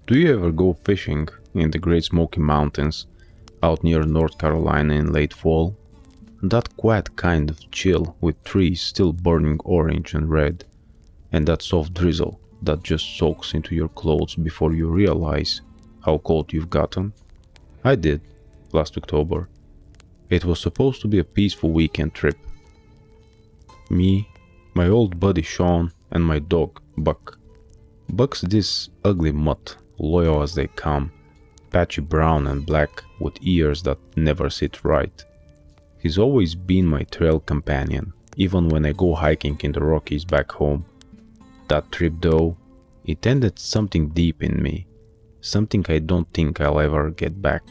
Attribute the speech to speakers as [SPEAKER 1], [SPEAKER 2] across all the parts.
[SPEAKER 1] Do you ever go fishing in the Great Smoky Mountains out near North Carolina in late fall? That quiet kind of chill with trees still burning orange and red, and that soft drizzle that just soaks into your clothes before you realize how cold you've gotten? I did, last October. It was supposed to be a peaceful weekend trip. Me, my old buddy Sean, and my dog, Buck. Buck's this ugly mutt, loyal as they come, patchy brown and black with ears that never sit right. He's always been my trail companion, even when I go hiking in the Rockies back home. That trip though, it ended something deep in me, something I don't think I'll ever get back.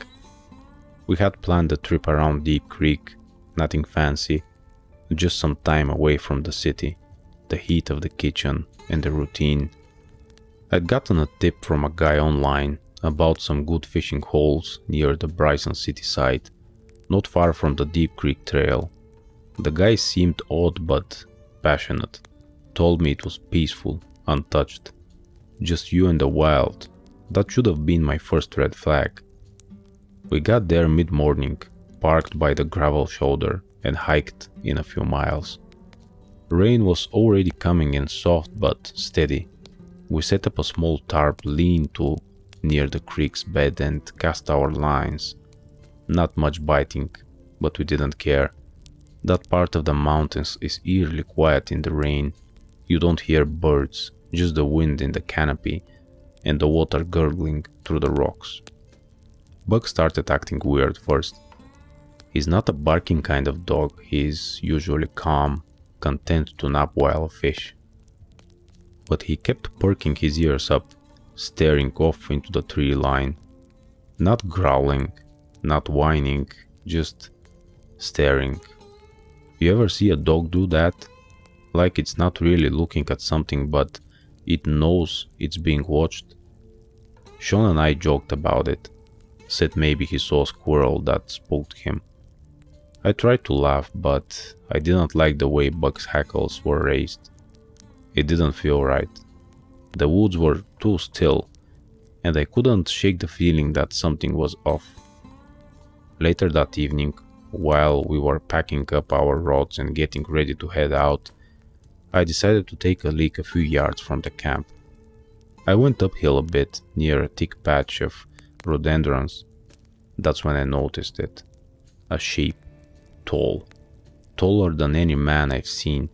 [SPEAKER 1] We had planned a trip around Deep Creek, nothing fancy, just some time away from the city, the heat of the kitchen and the routine. I'd gotten a tip from a guy online about some good fishing holes near the Bryson city site, not far from the Deep Creek Trail. The guy seemed odd but passionate, told me it was peaceful, untouched. Just you and the wild. That should have been my first red flag. We got there mid-morning, parked by the gravel shoulder, and hiked in a few miles. Rain was already coming in soft but steady. We set up a small tarp lean-to near the creek's bed and cast our lines. Not much biting, but we didn't care. That part of the mountains is eerily quiet in the rain. You don't hear birds, just the wind in the canopy and the water gurgling through the rocks. Buck started acting weird first. He's not a barking kind of dog, he's usually calm, content to nap while a fish. But he kept perking his ears up, staring off into the tree line. Not growling, not whining, just staring. You ever see a dog do that? Like it's not really looking at something, but it knows it's being watched. Sean and I joked about it, said maybe he saw a squirrel that spooked him. I tried to laugh, but I didn't like the way Buck's hackles were raised. It didn't feel right. The woods were too still, and I couldn't shake the feeling that something was off. Later that evening, while we were packing up our rods and getting ready to head out, I decided to take a leak a few yards from the camp. I went uphill a bit, near a thick patch of rhododendrons. That's when I noticed it. A sheep, tall, taller than any man I've seen,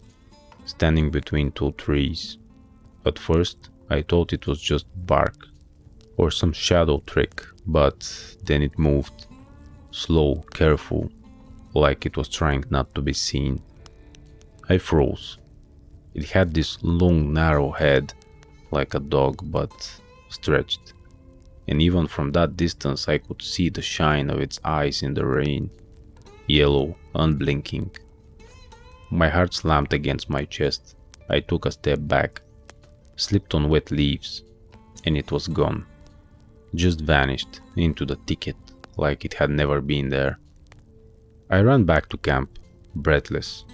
[SPEAKER 1] standing between two trees. At first, I thought it was just bark, or some shadow trick, but then it moved, slow, careful, like it was trying not to be seen. I froze. It had this long, narrow head, like a dog, but stretched. And even from that distance I could see the shine of its eyes in the rain, yellow, unblinking. My heart slammed against my chest. I took a step back, slipped on wet leaves, and it was gone. Just vanished into the thicket like it had never been there. I ran back to camp, breathless,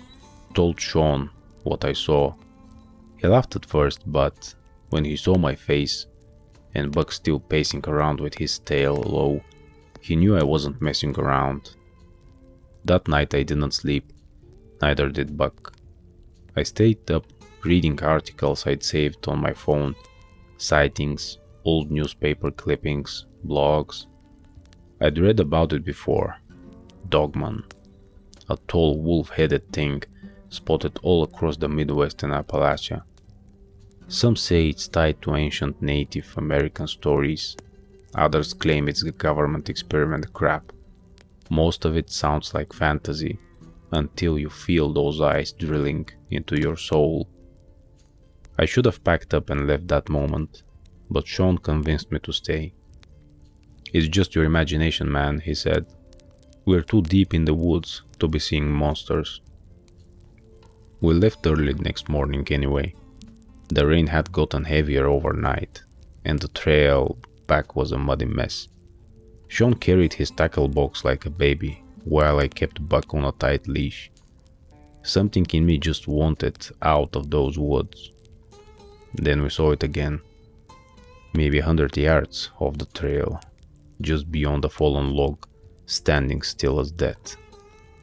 [SPEAKER 1] told Sean what I saw. He laughed at first, but when he saw my face, and Buck still pacing around with his tail low, he knew I wasn't messing around. That night I didn't sleep, neither did Buck. I stayed up reading articles I'd saved on my phone, sightings, old newspaper clippings, blogs. I'd read about it before. Dogman, a tall wolf-headed thing spotted all across the Midwest and Appalachia. Some say it's tied to ancient Native American stories, others claim it's a government experiment crap. Most of it sounds like fantasy, until you feel those eyes drilling into your soul. I should have packed up and left that moment, but Sean convinced me to stay. "It's just your imagination, man," he said. "We're too deep in the woods to be seeing monsters." We left early next morning anyway. The rain had gotten heavier overnight, and the trail back was a muddy mess. Sean carried his tackle box like a baby, while I kept Buck on a tight leash. Something in me just wanted out of those woods. Then we saw it again. maybe 100 yards off the trail, just beyond a fallen log, standing still as death,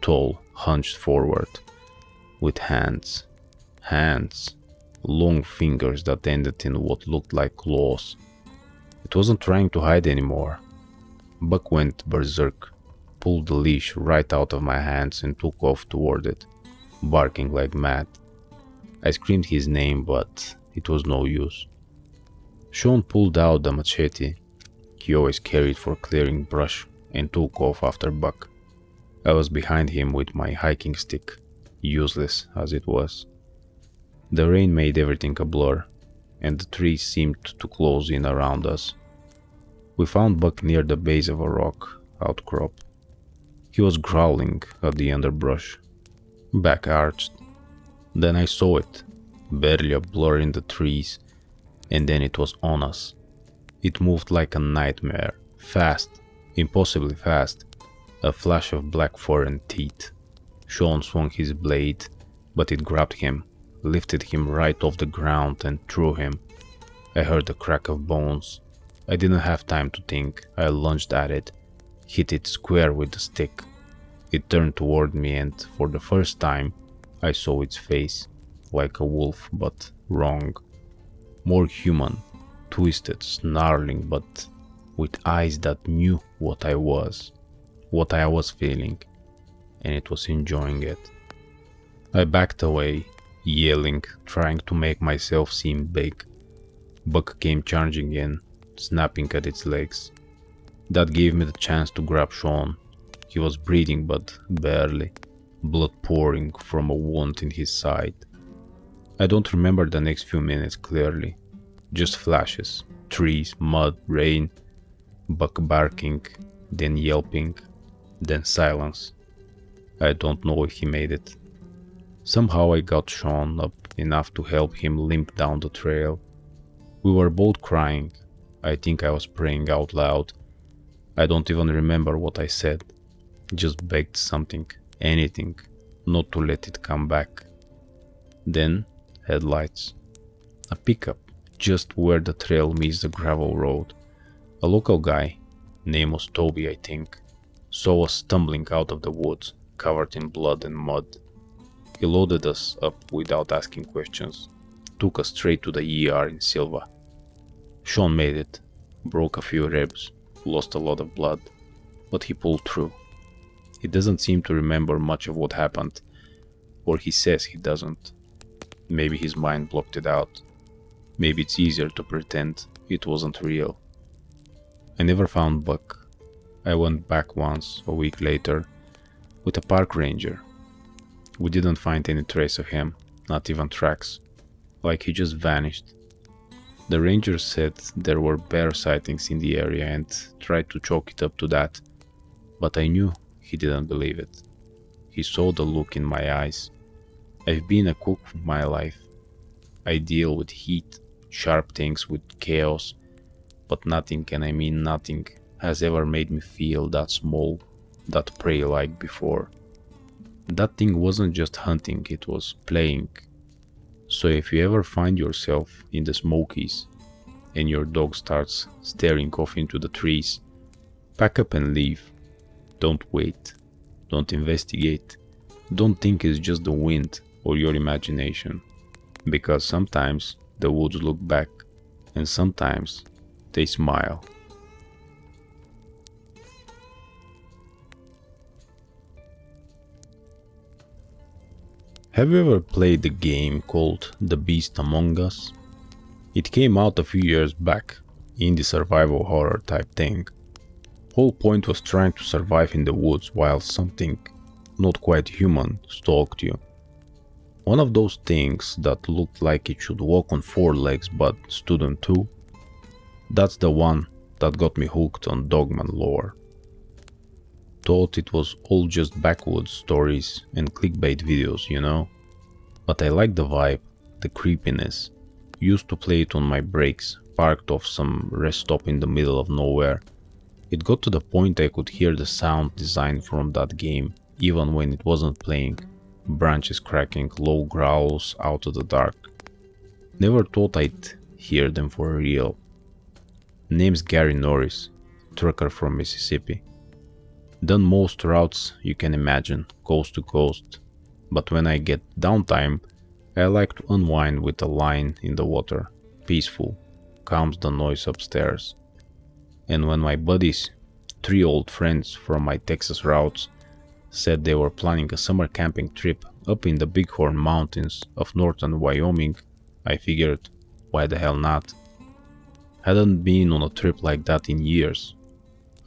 [SPEAKER 1] tall, hunched forward, with hands, long fingers that ended in what looked like claws. It wasn't trying to hide anymore. Buck went berserk, pulled the leash right out of my hands and took off toward it, barking like mad. I screamed his name, but it was no use. Sean pulled out the machete he always carried for clearing brush and took off after Buck. I was behind him with my hiking stick, useless as it was. The rain made everything a blur, and the trees seemed to close in around us. We found Buck near the base of a rock outcrop. He was growling at the underbrush, back arched. Then I saw it, barely a blur in the trees, and then it was on us. It moved like a nightmare, fast, impossibly fast, a flash of black fur and teeth. Sean swung his blade, but it grabbed him, lifted him right off the ground and threw him. I heard the crack of bones. I didn't have time to think. I lunged at it, hit it square with the stick. It turned toward me, and for the first time, I saw its face, like a wolf, but wrong. More human, twisted, snarling, but with eyes that knew what I was feeling, and it was enjoying it. I backed away, yelling, trying to make myself seem big. Buck came charging in, snapping at its legs. That gave me the chance to grab Sean. He was breathing, but barely, blood pouring from a wound in his side. I don't remember the next few minutes clearly, just flashes, trees, mud, rain, Buck barking, then yelping, then silence. I don't know if he made it. Somehow I got Sean up enough to help him limp down the trail. We were both crying. I think I was praying out loud. I don't even remember what I said. Just begged something, anything, not to let it come back. Then, headlights. A pickup, just where the trail meets the gravel road. A local guy, name was Toby I think, saw us stumbling out of the woods, covered in blood and mud. He loaded us up without asking questions, took us straight to the ER in Silva. Sean made it, broke a few ribs, lost a lot of blood, but he pulled through. He doesn't seem to remember much of what happened, or he says he doesn't. Maybe his mind blocked it out. Maybe it's easier to pretend it wasn't real. I never found Buck. I went back once, a week later, with a park ranger. We didn't find any trace of him, not even tracks, like he just vanished. The ranger said there were bear sightings in the area and tried to chalk it up to that, but I knew he didn't believe it. He saw the look in my eyes. I've been a cook my life. I deal with heat, sharp things, with chaos, but nothing, and I mean nothing, has ever made me feel that small, that prey-like before. That thing wasn't just hunting, it was playing. So if you ever find yourself in the Smokies and your dog starts staring off into the trees, pack up and leave. Don't wait. Don't investigate. Don't think it's just the wind or your imagination. Because sometimes the woods look back, and sometimes they smile. Have you ever played the game called The Beast Among Us? It came out a few years back, indie survival horror type thing. Whole point was trying to survive in the woods while something not quite human stalked you. One of those things that looked like it should walk on 4 legs but stood on 2. That's the one that got me hooked on Dogman lore. Thought it was all just backwoods stories and clickbait videos, you know? But I liked the vibe, the creepiness. Used to play it on my breaks, parked off some rest stop in the middle of nowhere. It got to the point I could hear the sound design from that game, even when it wasn't playing. Branches cracking, low growls out of the dark. Never thought I'd hear them for real. Name's Gary Norris, trucker from Mississippi. Done most routes you can imagine, coast to coast, but when I get downtime, I like to unwind with a line in the water, peaceful, calms the noise upstairs. And when my buddies, 3 old friends from my Texas routes, said they were planning a summer camping trip up in the Bighorn Mountains of northern Wyoming, I figured, why the hell not? Hadn't been on a trip like that in years.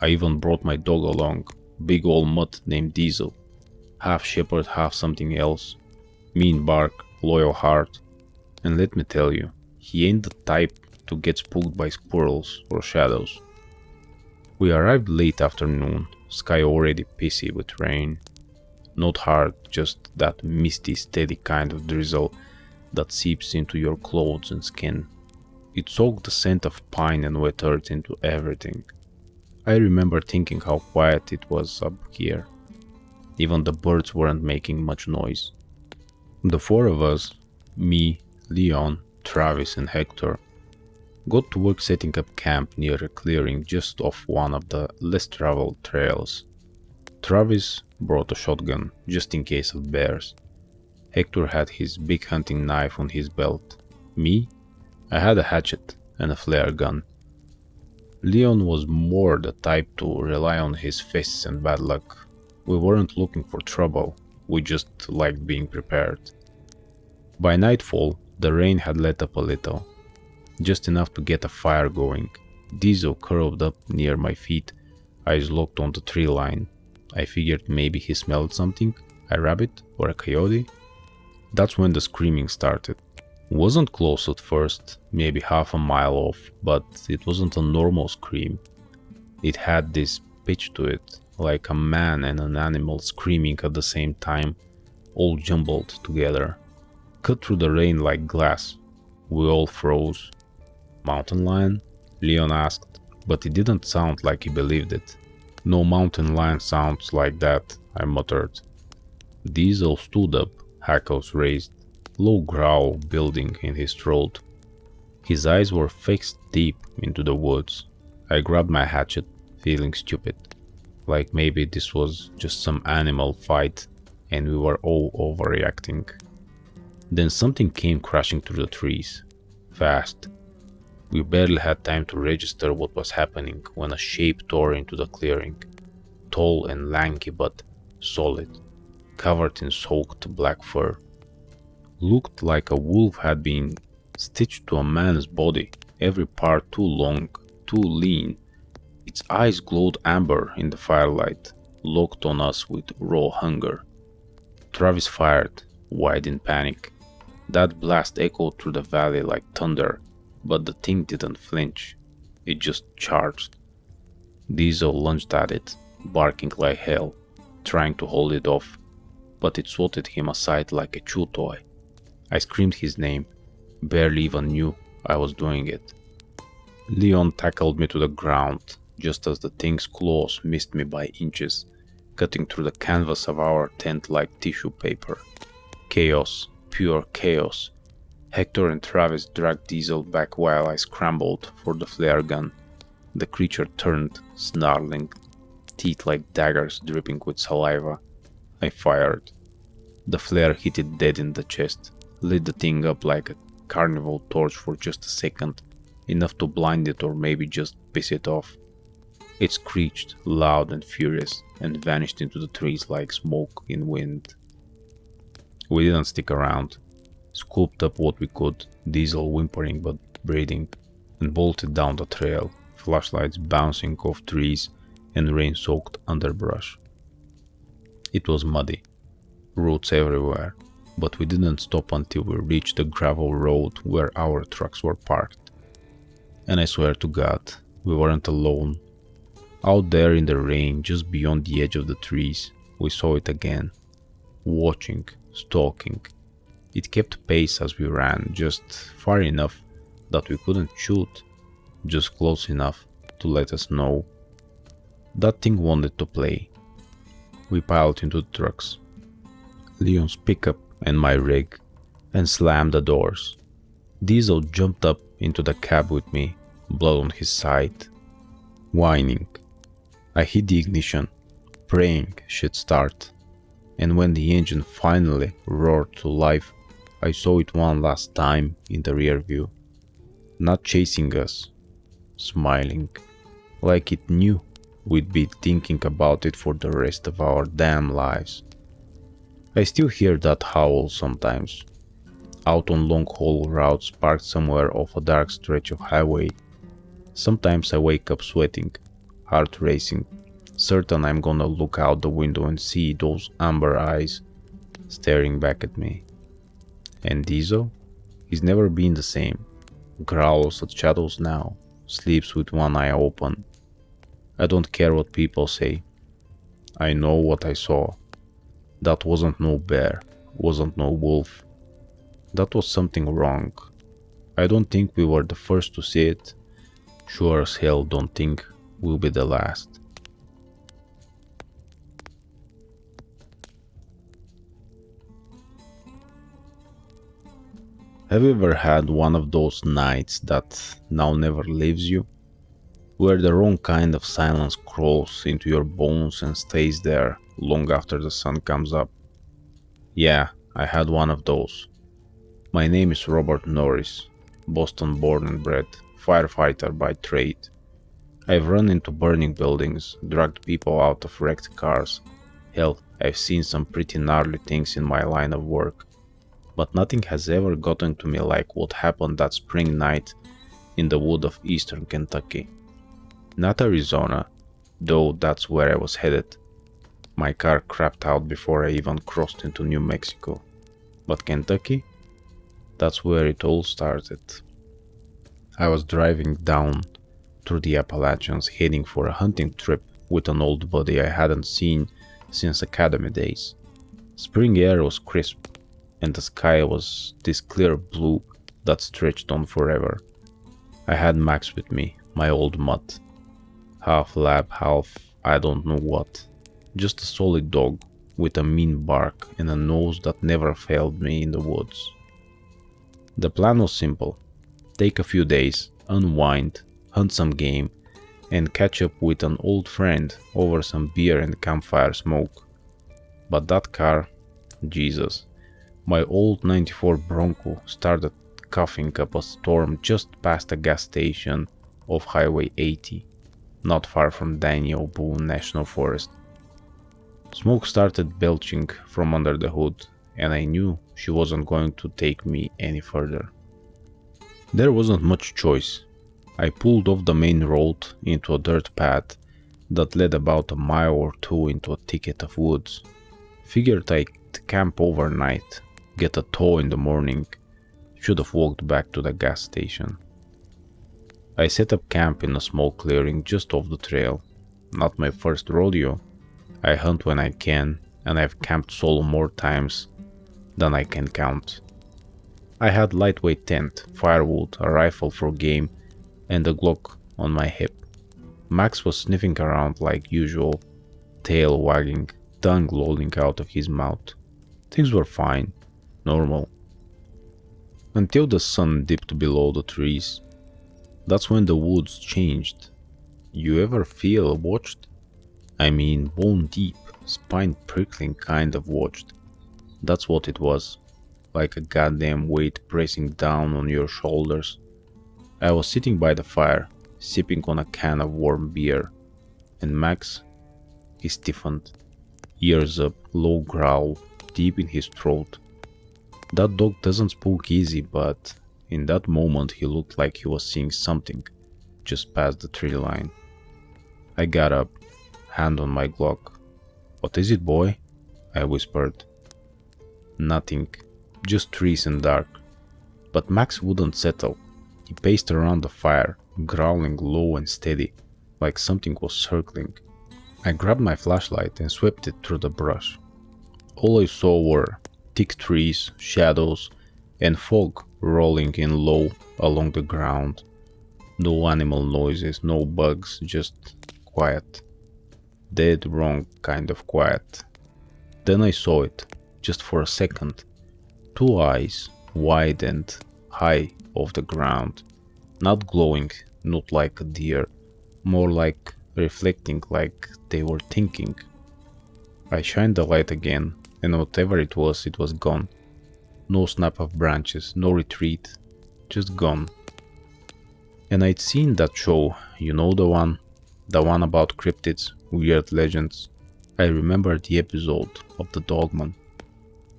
[SPEAKER 1] I even brought my dog along, big old mutt named Diesel, half shepherd, half something else, mean bark, loyal heart, and let me tell you, he ain't the type to get spooked by squirrels or shadows. We arrived late afternoon, sky already pissy with rain. Not hard, just that misty, steady kind of drizzle that seeps into your clothes and skin. It soaked the scent of pine and wet earth into everything. I remember thinking how quiet it was up here. Even the birds weren't making much noise. The 4 of us, me, Leon, Travis and Hector, got to work setting up camp near a clearing just off one of the less traveled trails. Travis brought a shotgun just in case of bears. Hector had his big hunting knife on his belt. Me, I had a hatchet and a flare gun. Leon was more the type to rely on his fists and bad luck. We weren't looking for trouble, we just liked being prepared. By nightfall, the rain had let up a little, just enough to get a fire going. Diesel curled up near my feet, eyes locked on the tree line. I figured maybe he smelled something, a rabbit or a coyote. That's when the screaming started. Wasn't close at first, maybe half a mile off, but it wasn't a normal scream. It had this pitch to it, like a man and an animal screaming at the same time, all jumbled together. Cut through the rain like glass. We all froze. Mountain lion? Leon asked, but it didn't sound like he believed it. No mountain lion sounds like that, I muttered. Diesel stood up, hackles raised, low growl building in his throat. His eyes were fixed deep into the woods. I grabbed my hatchet, feeling stupid, like maybe this was just some animal fight and we were all overreacting. Then something came crashing through the trees, fast. We barely had time to register what was happening when a shape tore into the clearing, tall and lanky but solid, covered in soaked black fur. Looked like a wolf had been stitched to a man's body, every part too long, too lean. Its eyes glowed amber in the firelight, locked on us with raw hunger. Travis fired, wide in panic. That blast echoed through the valley like thunder, but the thing didn't flinch. It just charged. Diesel lunged at it, barking like hell, trying to hold it off, but it swatted him aside like a chew toy. I screamed his name, barely even knew I was doing it. Leon tackled me to the ground, just as the thing's claws missed me by inches, cutting through the canvas of our tent like tissue paper. Chaos, pure chaos. Hector and Travis dragged Diesel back while I scrambled for the flare gun. The creature turned, snarling, teeth like daggers dripping with saliva. I fired. The flare hit it dead in the chest, lit the thing up like a carnival torch for just a second, enough to blind it or maybe just piss it off. It screeched, loud and furious, and vanished into the trees like smoke in wind. We didn't stick around, scooped up what we could, Diesel whimpering but breathing, and bolted down the trail, flashlights bouncing off trees and rain-soaked underbrush. It was muddy, roots everywhere, but we didn't stop until we reached the gravel road where our trucks were parked. And I swear to God, we weren't alone. Out there in the rain, just beyond the edge of the trees, we saw it again, watching, stalking. It kept pace as we ran, just far enough that we couldn't shoot, just close enough to let us know. That thing wanted to play. We piled into the trucks, Leon's pickup and my rig, and slammed the doors. Diesel jumped up into the cab with me, blood on his side, whining. I hit the ignition, praying she'd start, and when the engine finally roared to life, I saw it one last time in the rear view, not chasing us, smiling, like it knew we'd be thinking about it for the rest of our damn lives. I still hear that howl sometimes, out on long-haul routes parked somewhere off a dark stretch of highway. Sometimes I wake up sweating, heart racing, certain I'm gonna look out the window and see those amber eyes staring back at me. And Diesel? He's never been the same. Growls at shadows now, sleeps with one eye open. I don't care what people say. I know what I saw. That wasn't no bear, wasn't no wolf. That was something wrong. I don't think we were the first to see it. Sure as hell don't think we'll be the last. Have you ever had one of those nights that now never leaves you? Where the wrong kind of silence crawls into your bones and stays there long after the sun comes up? Yeah, I had one of those. My name is Robert Norris, Boston born and bred, firefighter by trade. I've run into burning buildings, dragged people out of wrecked cars. Hell, I've seen some pretty gnarly things in my line of work. But nothing has ever gotten to me like what happened that spring night in the wood of eastern Kentucky. Not Arizona, though that's where I was headed. My car crapped out before I even crossed into New Mexico. But Kentucky? That's where it all started. I was driving down through the Appalachians heading for a hunting trip with an old buddy I hadn't seen since academy days. Spring air was crisp, and the sky was this clear blue that stretched on forever. I had Max with me, my old mutt. Half lab, half I don't know what. Just a solid dog with a mean bark and a nose that never failed me in the woods. The plan was simple. Take a few days, unwind, hunt some game, and catch up with an old friend over some beer and campfire smoke. But that car, Jesus, my old 94 Bronco started coughing up a storm just past a gas station off Highway 80. Not far from Daniel Boone National Forest. Smoke started belching from under the hood, and I knew she wasn't going to take me any further. There wasn't much choice. I pulled off the main road into a dirt path that led about a mile or two into a thicket of woods. Figured I'd camp overnight, get a tow in the morning. Should have walked back to the gas station. I set up camp in a small clearing just off the trail. Not my first rodeo. I hunt when I can, and I've camped solo more times than I can count. I had lightweight tent, firewood, a rifle for game, and a Glock on my hip. Max was sniffing around like usual, tail wagging, tongue lolling out of his mouth. Things were fine, normal. Until the sun dipped below the trees. That's when the woods changed. You ever feel watched? I mean bone deep, spine prickling kind of watched. That's what it was. Like a goddamn weight pressing down on your shoulders. I was sitting by the fire, sipping on a can of warm beer. And Max? He stiffened. Ears up, low growl, deep in his throat. That dog doesn't spook easy, but in that moment he looked like he was seeing something just past the tree line. I got up, hand on my Glock. "What is it, boy?" I whispered. "Nothing, just trees and dark." But Max wouldn't settle. He paced around the fire, growling low and steady, like something was circling. I grabbed my flashlight and swept it through the brush. All I saw were thick trees, shadows, and fog rolling in low along the ground. No animal noises, no bugs, just quiet. Dead wrong kind of quiet. Then I saw it, just for a second. Two eyes, wide and high off the ground. Not glowing, not like a deer, more like reflecting, like they were thinking. I shined the light again, and whatever it was gone. No snap of branches, no retreat, just gone. And I'd seen that show, you know the one about cryptids, weird legends. I remember the episode of the Dogman,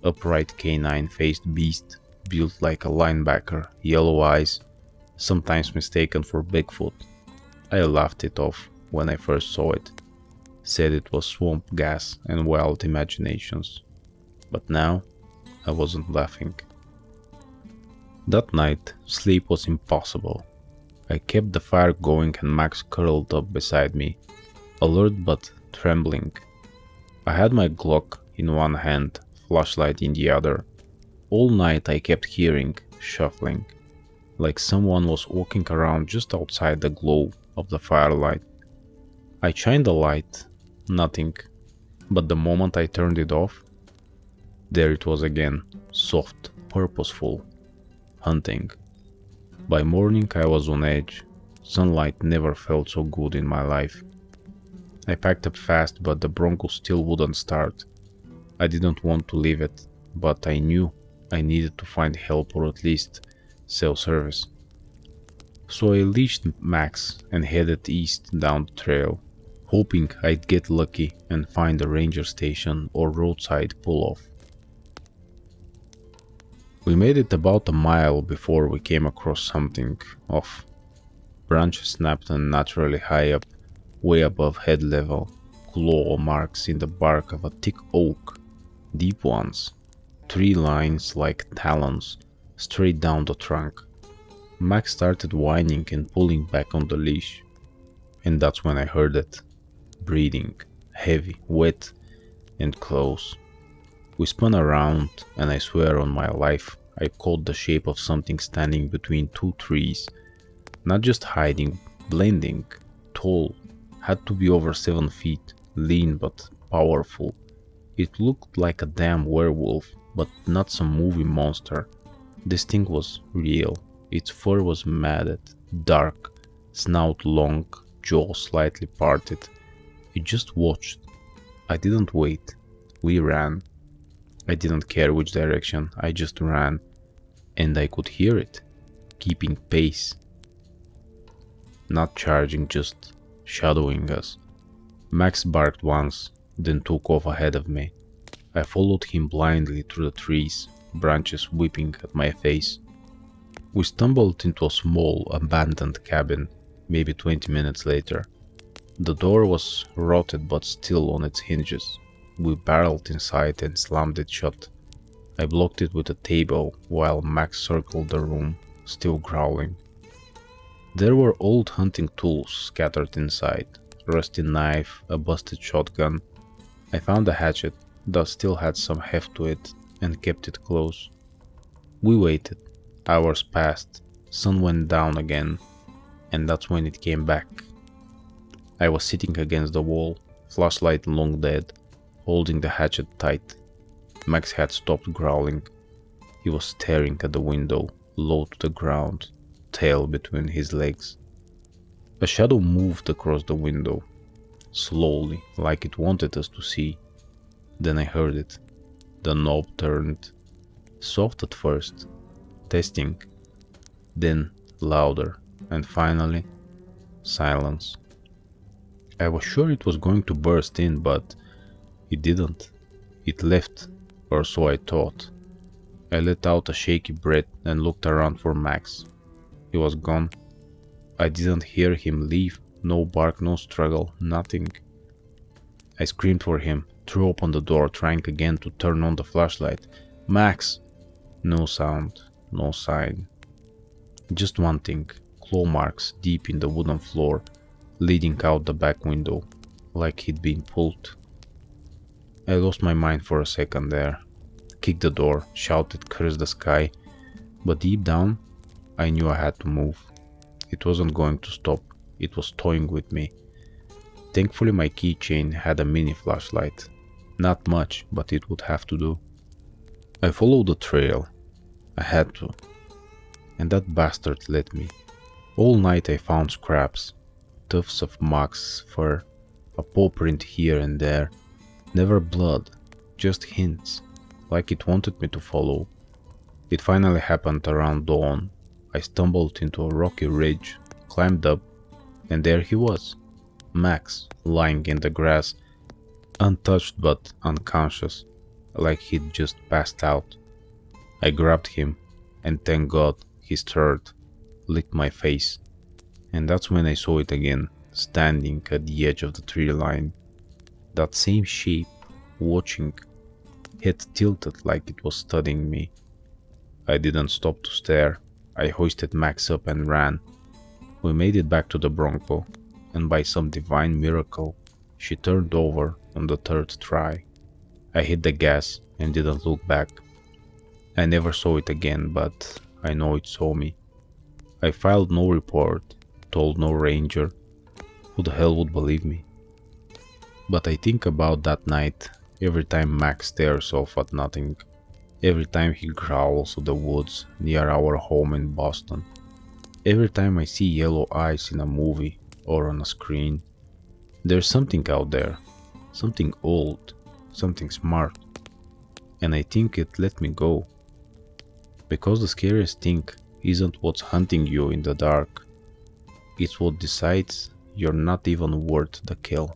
[SPEAKER 1] upright canine-faced beast, built like a linebacker, yellow eyes, sometimes mistaken for Bigfoot. I laughed it off when I first saw it, said it was swamp gas and wild imaginations. But now, I wasn't laughing. That night, sleep was impossible. I kept the fire going and Max curled up beside me, alert but trembling. I had my Glock in one hand, flashlight in the other. All night I kept hearing shuffling, like someone was walking around just outside the glow of the firelight. I shined the light, nothing, but the moment I turned it off, there it was again, soft, purposeful, hunting. By morning I was on edge. Sunlight never felt so good in my life. I packed up fast, but the Bronco still wouldn't start. I didn't want to leave it, but I knew I needed to find help or at least self-service. So I leashed Max and headed east down the trail, hoping I'd get lucky and find a ranger station or roadside pull-off. We made it about a mile before we came across something off. Branches snapped unnaturally high up, way above head level, claw marks in the bark of a thick oak, deep ones, 3 lines like talons, straight down the trunk. Max started whining and pulling back on the leash, and that's when I heard it. Breathing, heavy, wet, and close. We spun around, and I swear on my life, I caught the shape of something standing between 2 trees. Not just hiding, blending, tall, had to be over 7 feet, lean but powerful. It looked like a damn werewolf, but not some movie monster. This thing was real. Its fur was matted, dark, snout long, jaw slightly parted. It just watched. I didn't wait. We ran. I didn't care which direction, I just ran. And I could hear it, keeping pace. Not charging, just shadowing us. Max barked once, then took off ahead of me. I followed him blindly through the trees, branches whipping at my face. We stumbled into a small, abandoned cabin, maybe 20 minutes later. The door was rotted but still on its hinges. We barreled inside and slammed it shut. I blocked it with a table while Max circled the room, still growling. There were old hunting tools scattered inside, rusty knife, a busted shotgun. I found a hatchet that still had some heft to it and kept it close. We waited. Hours passed, sun went down again, and that's when it came back. I was sitting against the wall, flashlight long dead, holding the hatchet tight. Max had stopped growling. He was staring at the window, low to the ground, tail between his legs. A shadow moved across the window, slowly, like it wanted us to see. Then I heard it. The knob turned, soft at first, testing, then louder, and finally, silence. I was sure it was going to burst in, but it didn't. It left, or so I thought. I let out a shaky breath and looked around for Max. He was gone. I didn't hear him leave, no bark, no struggle, nothing. I screamed for him, threw open the door, trying again to turn on the flashlight. Max! No sound, no sign. Just one thing, claw marks deep in the wooden floor, leading out the back window, like he'd been pulled. I lost my mind for a second there, kicked the door, shouted, cursed the sky, but deep down, I knew I had to move. It wasn't going to stop, it was toying with me. Thankfully my keychain had a mini flashlight. Not much, but it would have to do. I followed the trail. I had to. And that bastard let me. All night I found scraps, tufts of Max's fur, a paw print here and there, never blood, just hints, like it wanted me to follow. It finally happened around dawn. I stumbled into a rocky ridge, climbed up, and there he was, Max, lying in the grass, untouched but unconscious, like he'd just passed out. I grabbed him, and thank God he stirred, licked my face, and that's when I saw it again, standing at the edge of the tree line. That same shape, watching, head tilted like it was studying me. I didn't stop to stare. I hoisted Max up and ran. We made it back to the Bronco, and by some divine miracle, she turned over on the third try. I hit the gas and didn't look back. I never saw it again, but I know it saw me. I filed no report, told no ranger. Who the hell would believe me? But I think about that night every time Max stares off at nothing, every time he growls at the woods near our home in Boston, every time I see yellow eyes in a movie or on a screen. There's something out there, something old, something smart, and I think it let me go. Because the scariest thing isn't what's hunting you in the dark, it's what decides you're not even worth the kill.